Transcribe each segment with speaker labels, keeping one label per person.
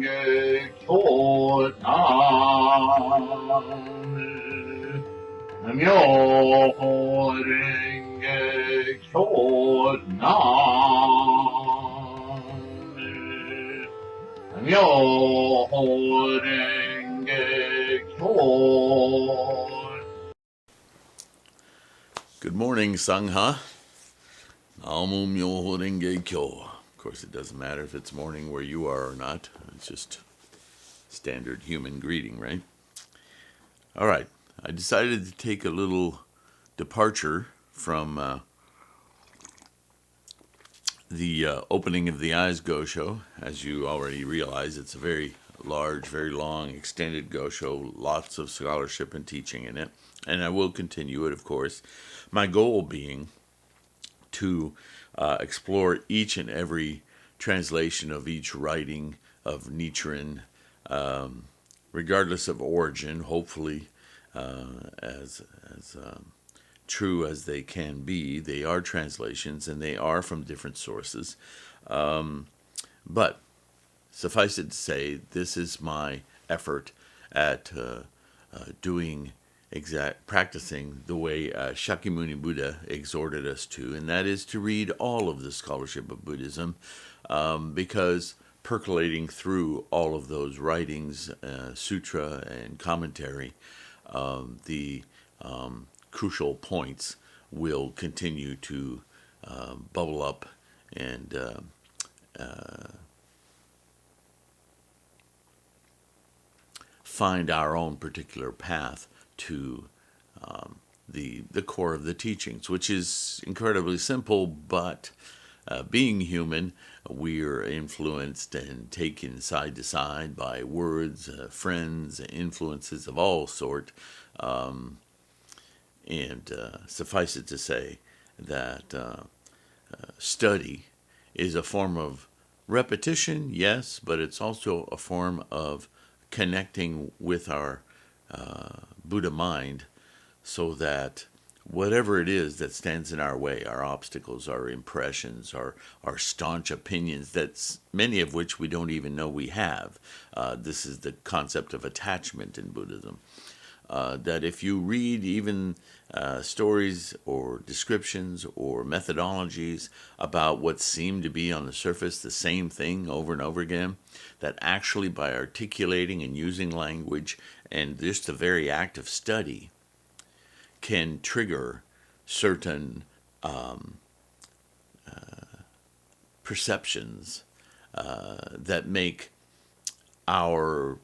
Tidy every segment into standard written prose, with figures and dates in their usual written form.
Speaker 1: kyo nam myoho renge kyo nam myoho renge kyo.
Speaker 2: Good morning, Sangha. Namu Myoho Renge Kyo. Of course, it doesn't matter if it's morning where you are or not. It's just standard human greeting, right? All right. I decided to take a little departure from the opening of the Eyes Gosho. As you already realize, it's a very large, very long, extended Gosho, lots of scholarship and teaching in it. And I will continue it, of course. My goal being to explore each and every translation of each writing of Nichiren, regardless of origin, hopefully as true as they can be. They are translations and they are from different sources. But suffice it to say, this is my effort at practicing the way Shakyamuni Buddha exhorted us to, and that is to read all of the scholarship of Buddhism, because percolating through all of those writings, sutra and commentary, the crucial points will continue to bubble up and find our own particular path to the core of the teachings, which is incredibly simple, but being human, we're influenced and taken side to side by words, friends, influences of all sort, and suffice it to say that study is a form of repetition, yes, but it's also a form of connecting with our Buddha mind, so that whatever it is that stands in our way, our obstacles, our impressions, our staunch opinions, that's many of which we don't even know we have. This is the concept of attachment in Buddhism. That if you read even stories or descriptions or methodologies about what seem to be on the surface the same thing over and over again, that actually by articulating and using language and just the very act of study can trigger certain perceptions that make our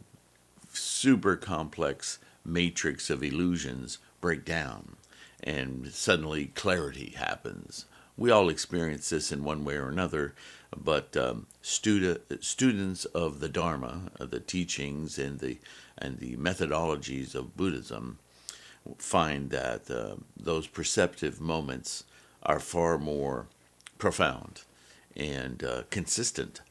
Speaker 2: super complex matrix of illusions break down, and suddenly clarity happens. We all experience this in one way or another, but students of the Dharma, the teachings and the methodologies of Buddhism, find that those perceptive moments are far more profound and consistent.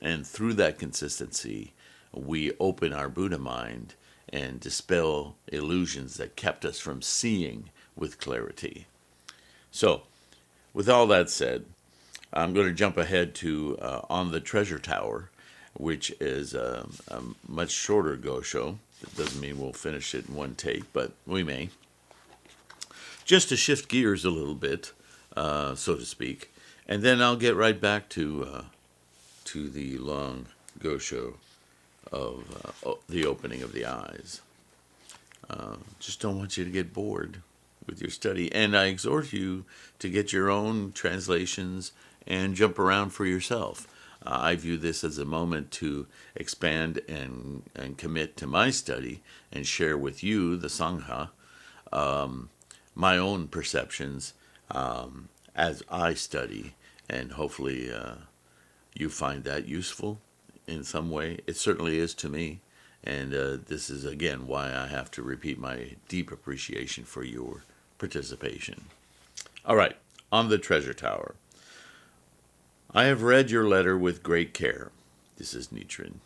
Speaker 2: And through that consistency, we open our Buddha mind and dispel illusions that kept us from seeing with clarity. So, with all that said, I'm going to jump ahead to On the Treasure Tower, which is a much shorter Gosho. It doesn't mean we'll finish it in one take, but we may. Just to shift gears a little bit, so to speak, and then I'll get right back to the long Gosho of the opening of the eyes. Just don't want you to get bored with your study, and I exhort you to get your own translations and jump around for yourself. I view this as a moment to expand and commit to my study and share with you, the Sangha, my own perceptions as I study, and hopefully you find that useful in some way. It certainly is to me, and this is again why I have to repeat my deep appreciation for your participation. All right, On the Treasure Tower. I have read your letter with great care. This is Nichiren.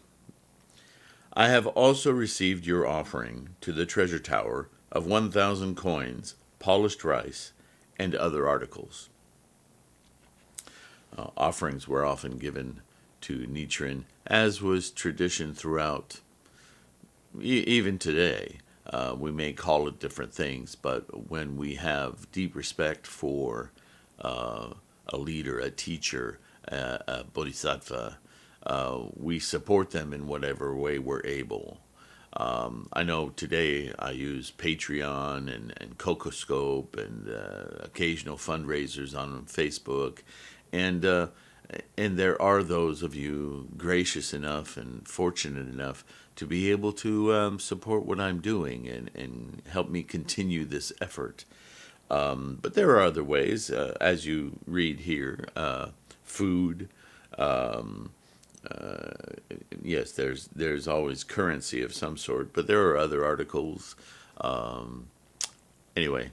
Speaker 2: I have also received your offering to the treasure tower of 1,000 coins, polished rice, and other articles. Offerings were often given to Nichiren, as was tradition throughout, even today. We may call it different things, but when we have deep respect for a leader, a teacher, a bodhisattva, we support them in whatever way we're able. I know today I use Patreon and Cocoscope and occasional fundraisers on Facebook, and there are those of you gracious enough and fortunate enough to be able to support what I'm doing and help me continue this effort. But there are other ways, as you read here, food. Yes, there's always currency of some sort, but there are other articles. Anyway,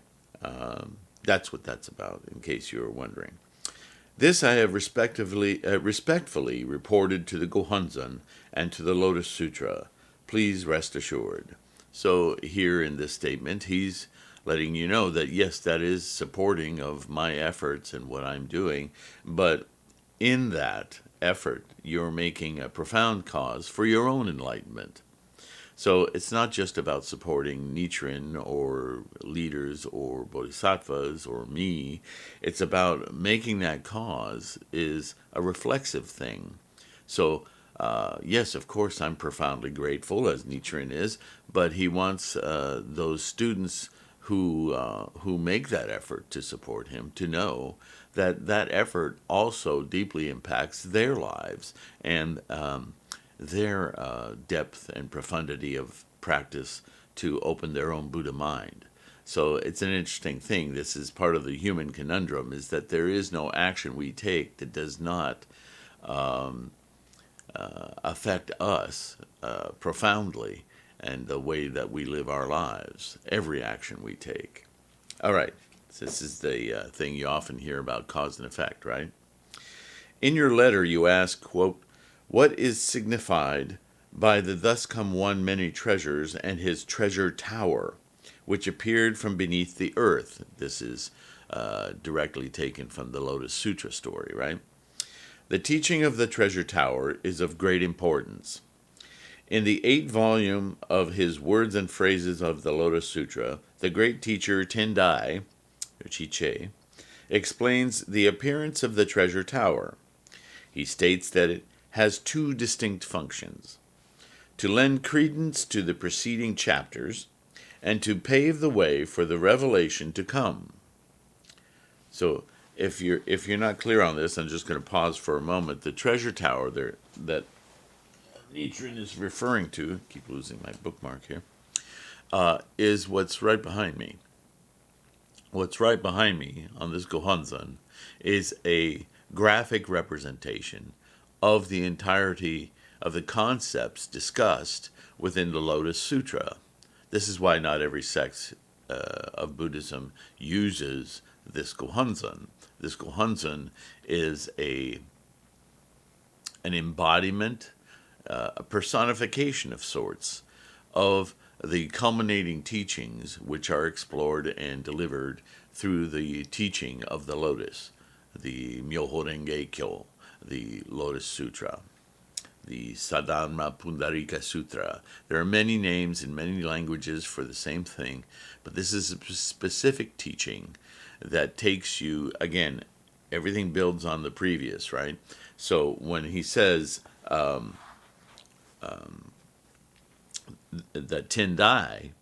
Speaker 2: that's what that's about, in case you were wondering. This I have respectfully reported to the Gohonzon and to the Lotus Sutra. Please rest assured. So here in this statement, he's letting you know that yes, that is supporting of my efforts and what I'm doing, but in that effort, you're making a profound cause for your own enlightenment. So it's not just about supporting Nichiren or leaders or bodhisattvas or me. It's about making that cause is a reflexive thing. So yes, of course, I'm profoundly grateful, as Nichiren is, but he wants those students who make that effort to support him to know that that effort also deeply impacts their lives and their depth and profundity of practice to open their own Buddha mind. So it's an interesting thing. This is part of the human conundrum, is that there is no action we take that does not affect us profoundly and the way that we live our lives, every action we take. All right, so this is the thing you often hear about cause and effect, right? In your letter you ask, quote, what is signified by the thus come one many treasures and his treasure tower, which appeared from beneath the earth? This is directly taken from the Lotus Sutra story, right? The teaching of the treasure tower is of great importance. In the 8th volume of his Words and Phrases of the Lotus Sutra, the great teacher Tendai, or Chiche, explains the appearance of the treasure tower. He states that it has 2 distinct functions: to lend credence to the preceding chapters and to pave the way for the revelation to come. So if you're not clear on this, I'm just going to pause for a moment. The treasure tower there that Nichiren is referring to, keep losing my bookmark here, is what's right behind me. What's right behind me on this Gohonzon is a graphic representation of the entirety of the concepts discussed within the Lotus Sutra. This is why not every sect of Buddhism uses this Gohonzon. This Gohonzon is an embodiment, a personification of sorts of the culminating teachings which are explored and delivered through the teaching of the Lotus, the Myoho Renge Kyo, the Lotus Sutra, the Saddharma Pundarika Sutra. There are many names in many languages for the same thing, but this is a specific teaching that takes you, again, everything builds on the previous, right? So when he says that Tendai,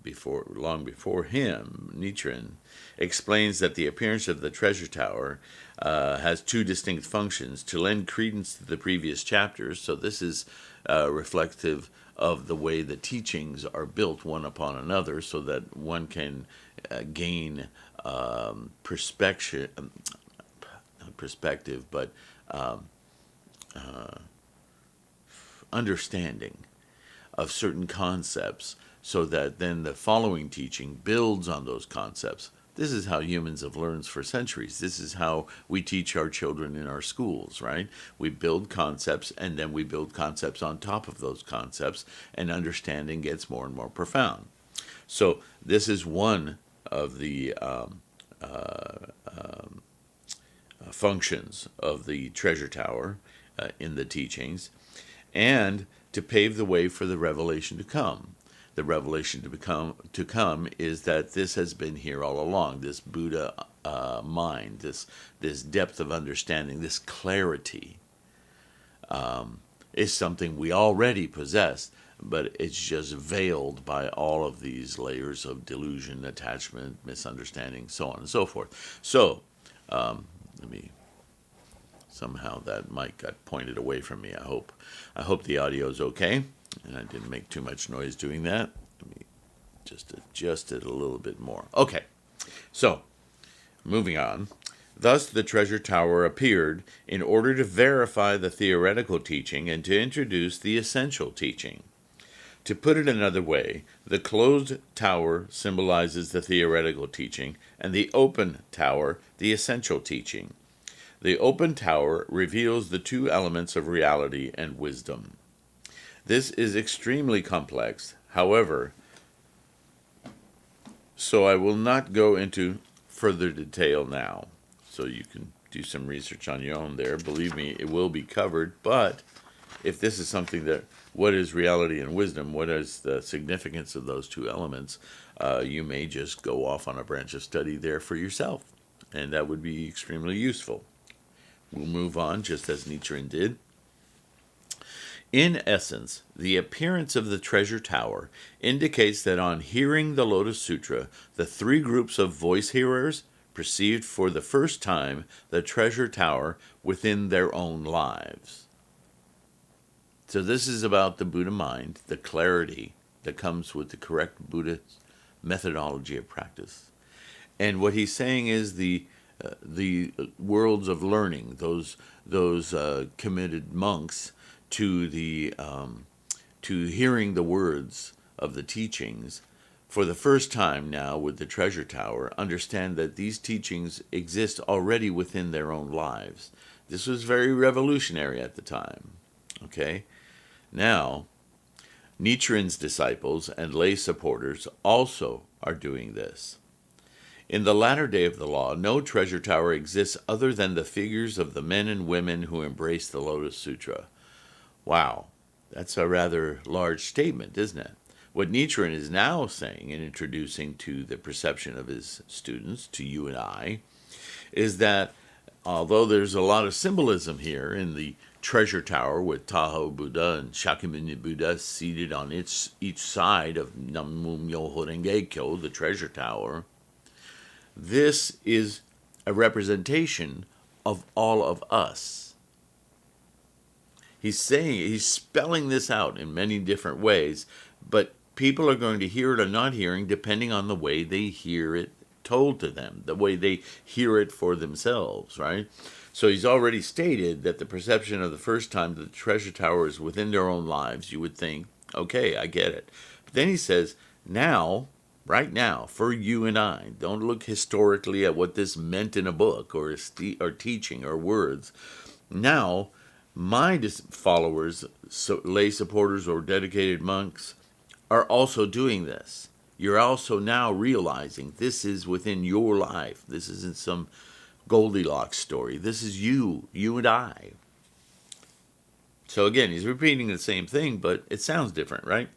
Speaker 2: long before him, Nichiren, explains that the appearance of the treasure tower has 2 distinct functions: to lend credence to the previous chapters. So this is reflective of the way the teachings are built one upon another, so that one can gain perspective, but understanding of certain concepts, so that then the following teaching builds on those concepts. This is how humans have learned for centuries. This is how we teach our children in our schools, right? We build concepts, and then we build concepts on top of those concepts, and understanding gets more and more profound. So this is one of the functions of the treasure tower, in the teachings, and to pave the way for the revelation to come. The revelation to come is that this has been here all along. This Buddha mind, this depth of understanding, this clarity, is something we already possess, but it's just veiled by all of these layers of delusion, attachment, misunderstanding, so on and so forth. So, let me. Somehow that mic got pointed away from me. I hope the audio is okay, and I didn't make too much noise doing that. Let me just adjust it a little bit more. Okay, so moving on. Thus, the treasure tower appeared in order to verify the theoretical teaching and to introduce the essential teaching. To put it another way, the closed tower symbolizes the theoretical teaching, and the open tower, the essential teaching. The open tower reveals the two elements of reality and wisdom. This is extremely complex, however, so I will not go into further detail now. So you can do some research on your own there. Believe me, it will be covered, but if this is something that, what is reality and wisdom, what is the significance of those two elements, you may just go off on a branch of study there for yourself, and that would be extremely useful. We'll move on, just as Nichiren did. In essence, the appearance of the treasure tower indicates that on hearing the Lotus Sutra, the three groups of voice hearers perceived for the first time the treasure tower within their own lives. So this is about the Buddha mind, the clarity that comes with the correct Buddha methodology of practice. And what he's saying is the worlds of learning, those committed monks to the to hearing the words of the teachings for the first time now with the treasure tower, understand that these teachings exist already within their own lives. This was very revolutionary at the time. Okay, now Nichiren's disciples and lay supporters also are doing this. In the latter day of the law, no treasure tower exists other than the figures of the men and women who embrace the Lotus Sutra. Wow, that's a rather large statement, isn't it? What Nichiren is now saying and introducing to the perception of his students, to you and I, is that although there's a lot of symbolism here in the treasure tower with Tahoe Buddha and Shakyamuni Buddha seated on each side of Namu Myoho Renge Kyo, the treasure tower, this is a representation of all of us. He's spelling this out in many different ways, but people are going to hear it or not hearing depending on the way they hear it told to them, the way they hear it for themselves, right? So he's already stated that the perception of the first time that the treasure tower is within their own lives, you would think, okay, I get it. But then he says, now, right now, for you and I, don't look historically at what this meant in a book or teaching or words. Now, my followers, lay supporters or dedicated monks, are also doing this. You're also now realizing this is within your life. This isn't some Goldilocks story. This is you and I. So again, he's repeating the same thing, but it sounds different, right?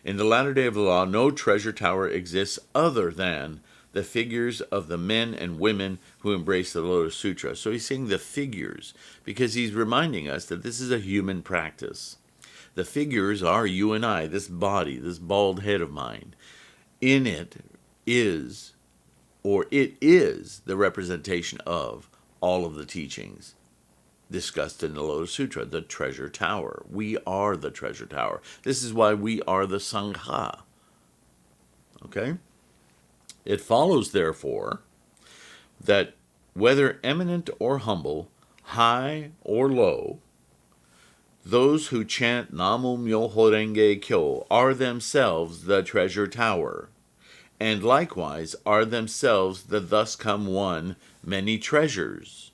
Speaker 2: In the latter day of the law, no treasure tower exists other than the figures of the men and women who embrace the Lotus Sutra. So he's saying the figures, because he's reminding us that this is a human practice. The figures are you and I, this body, this bald head of mine. In it is the representation of all of the teachings discussed in the Lotus Sutra, the treasure tower. We are the treasure tower. This is why we are the Sangha. Okay? It follows, therefore, that whether eminent or humble, high or low, those who chant Namu Myoho Renge Kyo are themselves the treasure tower, and likewise are themselves the thus come one many treasures.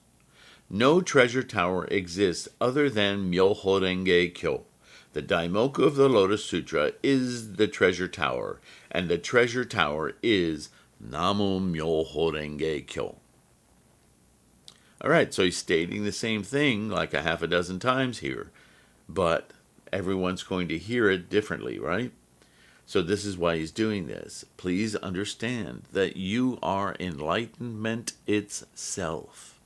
Speaker 2: No treasure tower exists other than Myoho Renge Kyo. The Daimoku of the Lotus Sutra is the treasure tower, and the treasure tower is Namu Myoho Renge Kyo. All right, so he's stating the same thing like a half a dozen times here, but everyone's going to hear it differently, right? So this is why he's doing this. Please understand that you are enlightenment itself.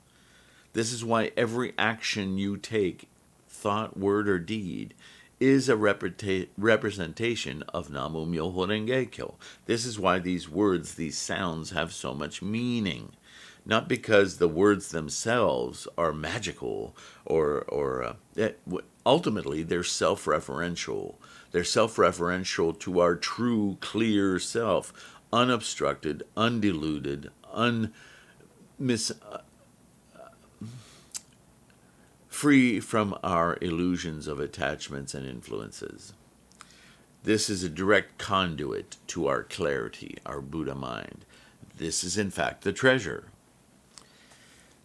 Speaker 2: This is why every action you take, thought, word, or deed, is a representation of Namu Myoho Renge Kyo. This is why these words, these sounds have so much meaning. Not because the words themselves are magical or ultimately they're self-referential. They're self-referential to our true, clear self, unobstructed, undiluted, free from our illusions of attachments and influences. This is a direct conduit to our clarity, our Buddha mind. This is in fact the treasure.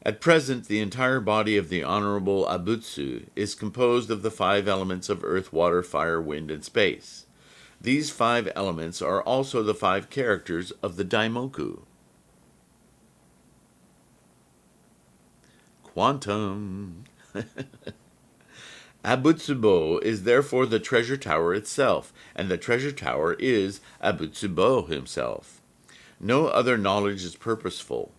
Speaker 2: At present, the entire body of the Honorable Abutsu is composed of the 5 elements of earth, water, fire, wind, and space. These 5 elements are also the 5 characters of the Daimoku. Quantum. Abutsubo is therefore the treasure tower itself, and the treasure tower is Abutsubo himself. No other knowledge is purposeful.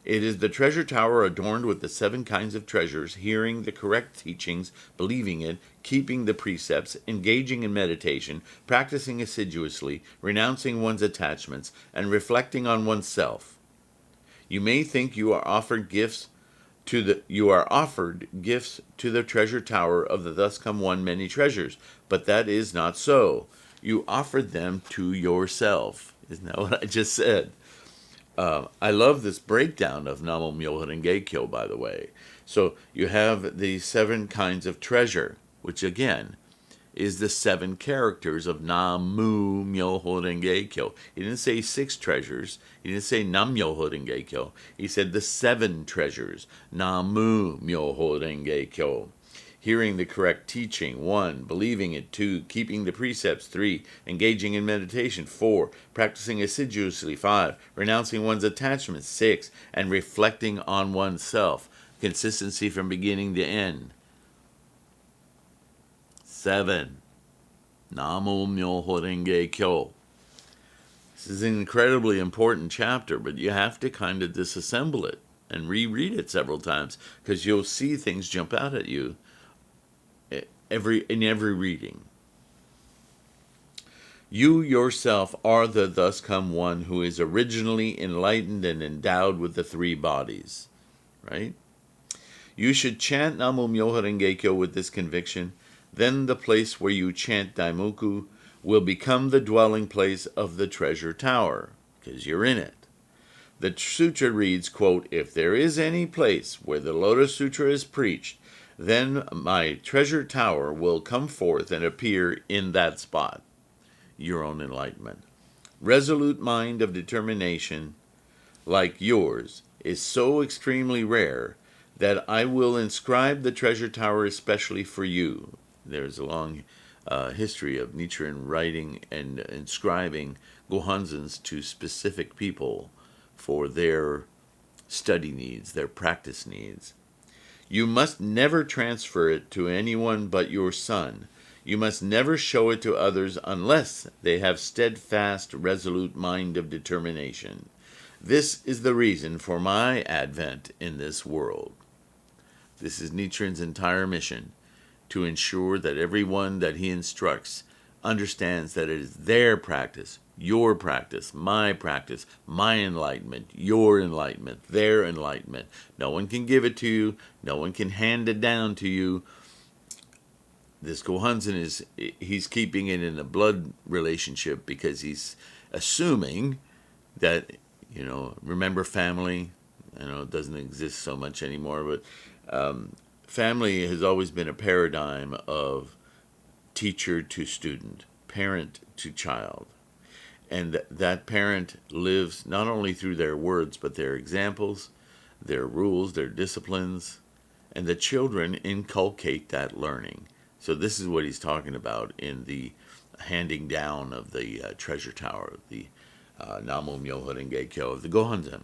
Speaker 2: It is the treasure tower adorned with the 7 kinds of treasures, hearing the correct teachings, believing it, keeping the precepts, engaging in meditation, practicing assiduously, renouncing one's attachments, and reflecting on oneself. You may think you are offered gifts to the treasure tower of the thus come one many treasures, but that is not so. You offered them to yourself. Isn't that what I just said? I love this breakdown of Namu Myoho Renge Kyo, by the way. So you have the 7 kinds of treasure, which again is the 7 characters of Namu Myoho Renge Kyo. He didn't say 6 treasures. He didn't say Nam Myoho Renge Kyo. He said the 7 treasures. Namu Myoho Renge Kyo. Hearing the correct teaching, 1, believing it, 2, keeping the precepts, 3, engaging in meditation, 4, practicing assiduously, 5, renouncing one's attachments, 6, and reflecting on oneself. Consistency from beginning to end. 7. Namu Myoho Renge Kyo. This is an incredibly important chapter, but you have to kind of disassemble it and reread it several times, because you'll see things jump out at you in every reading. You yourself are the thus come one who is originally enlightened and endowed with the 3 bodies. Right? You should chant Namu Myoho Renge Kyo with this conviction. Then the place where you chant Daimoku will become the dwelling place of the treasure tower, because you're in it. The sutra reads, quote, "If there is any place where the Lotus Sutra is preached, then my treasure tower will come forth and appear in that spot." Your own enlightenment. Resolute mind of determination like yours is so extremely rare that I will inscribe the treasure tower especially for you. There's a long history of Nichiren writing and inscribing gohanzens to specific people for their study needs, their practice needs. You must never transfer it to anyone but your son. You must never show it to others unless they have steadfast, resolute mind of determination. This is the reason for my advent in this world. This is Nichiren's entire mission, to ensure that everyone that he instructs understands that it is their practice, your practice, my enlightenment, your enlightenment, their enlightenment. No one can give it to you. No one can hand it down to you. This Gohanzen he's keeping it in a blood relationship because he's assuming that, remember family? I know it doesn't exist so much anymore, but family has always been a paradigm of teacher to student, parent to child. And that parent lives not only through their words, but their examples, their rules, their disciplines, and the children inculcate that learning. So this is what he's talking about in the handing down of the treasure tower, the Namu Myoho Renge Kyo of the Gohanzen.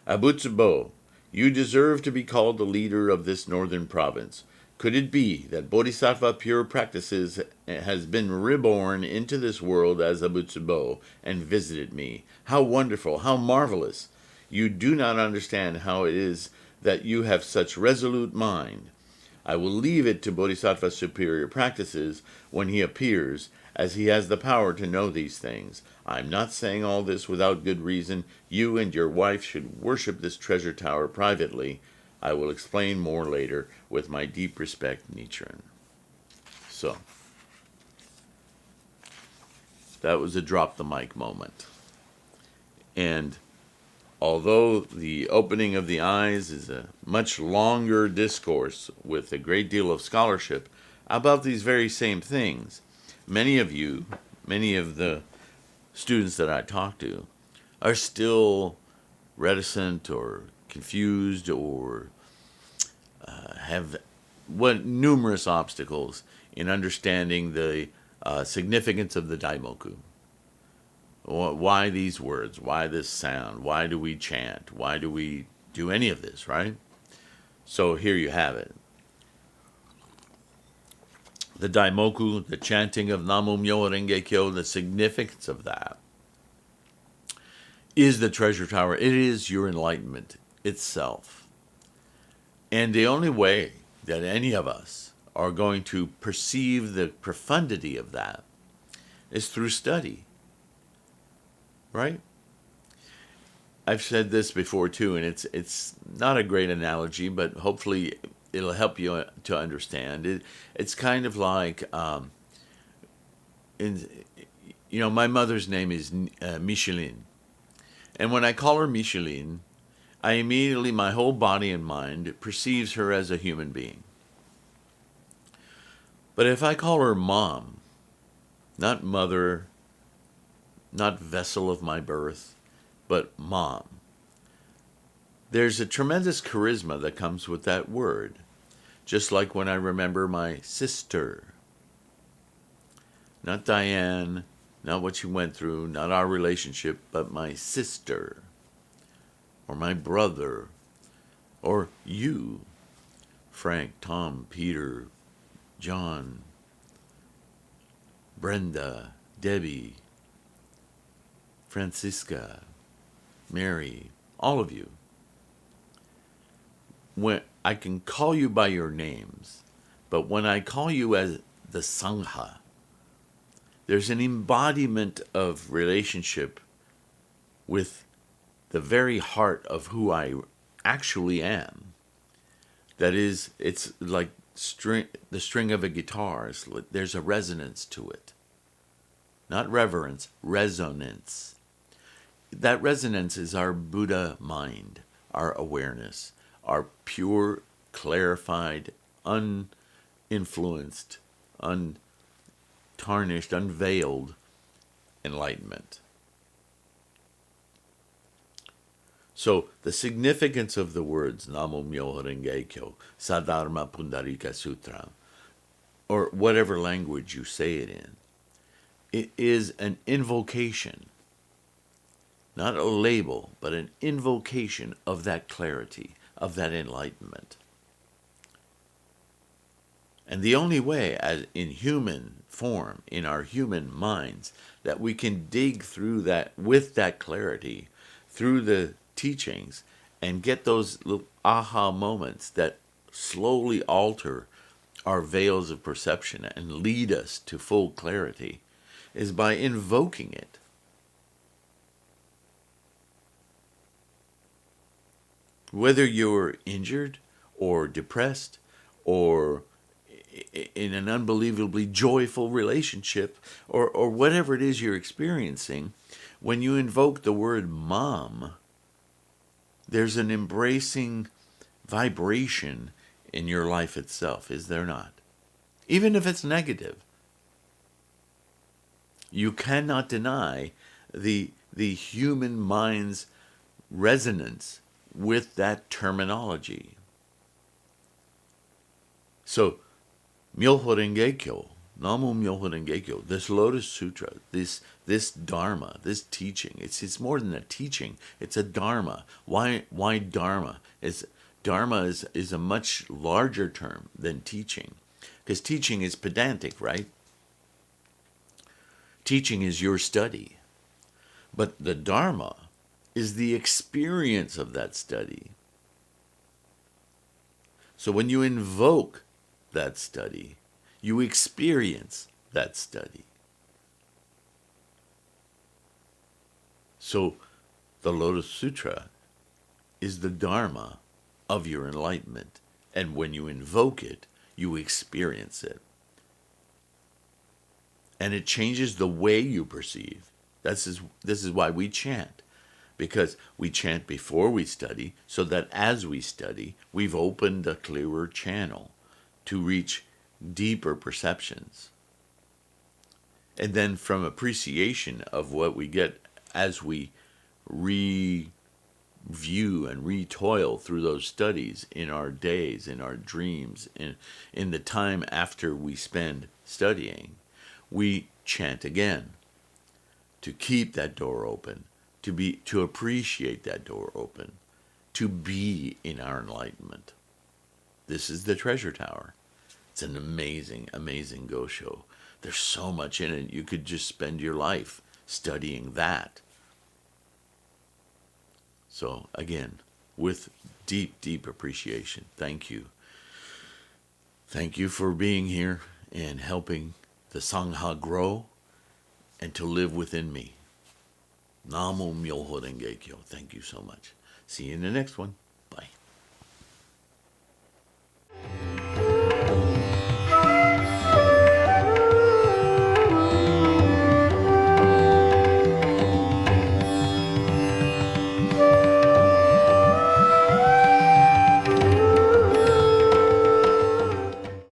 Speaker 2: Abutsubo, You deserve to be called the leader of this northern province. Could it be that Bodhisattva Pure Practices has been reborn into this world as a Butsubo and visited me? How wonderful, how marvelous! You do not understand how it is that you have such resolute mind. I will leave it to Bodhisattva Superior Practices when he appears, as he has the power to know these things. I'm not saying all this without good reason. You and your wife should worship this treasure tower privately. I will explain more later. With my deep respect, Nichiren. So, that was a drop the mic moment. And although the opening of the eyes is a much longer discourse with a great deal of scholarship about these very same things, many of the students that I talk to, are still reticent or confused or have numerous obstacles in understanding the significance of the Daimoku. Why these words? Why this sound? Why do we chant? Why do we do any of this, right? So here you have it. The Daimoku, the chanting of Namu Myoho Renge Kyo, the significance of that is the treasure tower. It is your enlightenment itself. And the only way that any of us are going to perceive the profundity of that is through study. Right? I've said this before too, and it's not a great analogy, but hopefully it'll help you to understand. It's kind of like, my mother's name is Micheline. And when I call her Micheline, I immediately, my whole body and mind perceives her as a human being. But if I call her Mom, not mother, not vessel of my birth, but Mom, there's a tremendous charisma that comes with that word. Just like when I remember my sister. Not Diane, not what she went through, not our relationship, but my sister. Or my brother, or you, Frank, Tom, Peter, John, Brenda, Debbie, Francisca, Mary, all of you. When I can call you by your names, but when I call you as the Sangha, there's an embodiment of relationship with the very heart of who I actually am. That is, it's like the string of a guitar. There's a resonance to it. Not reverence, resonance. That resonance is our Buddha mind, our awareness, our pure, clarified, uninfluenced, untarnished, unveiled enlightenment. So the significance of the words Namu Myoho Renge Kyo, Sadharma Pundarika Sutra, or whatever language you say it in, it is an invocation, not a label, but an invocation of that clarity, of that enlightenment. And the only way, as in human form, in our human minds, that we can dig through that with that clarity, through the teachings, and get those little aha moments that slowly alter our veils of perception and lead us to full clarity, is by invoking it. Whether you're injured or depressed or in an unbelievably joyful relationship or whatever it is you're experiencing, when you invoke the word Mom, there's an embracing vibration in your life itself, is there not? Even if it's negative. You cannot deny the human mind's resonance with that terminology. So, Myoho Renge Kyo, Namo Myoho Renge Kyo, this Lotus Sutra, this Dharma, this teaching, it's more than a teaching, it's a Dharma. Why Dharma? Dharma is a much larger term than teaching, because teaching is pedantic, right? Teaching is your study. But the Dharma is the experience of that study. So when you invoke that study, you experience that study. So the Lotus Sutra is the Dharma of your enlightenment. And when you invoke it, you experience it. And it changes the way you perceive. This is why we chant. Because we chant before we study, so that as we study, we've opened a clearer channel to reach deeper perceptions. And then from appreciation of what we get as we review and retoil through those studies in our days, in our dreams, in the time after we spend studying, we chant again to keep that door open, to appreciate that door open, to be in our enlightenment. This is the treasure tower. It's an amazing, amazing Gosho. There's so much in it. You could just spend your life studying that. So again, with deep, deep appreciation, thank you. Thank you for being here and helping the Sangha grow and to live within me. Namo Myoho Renge Kyo. Thank you so much. See you in the next one.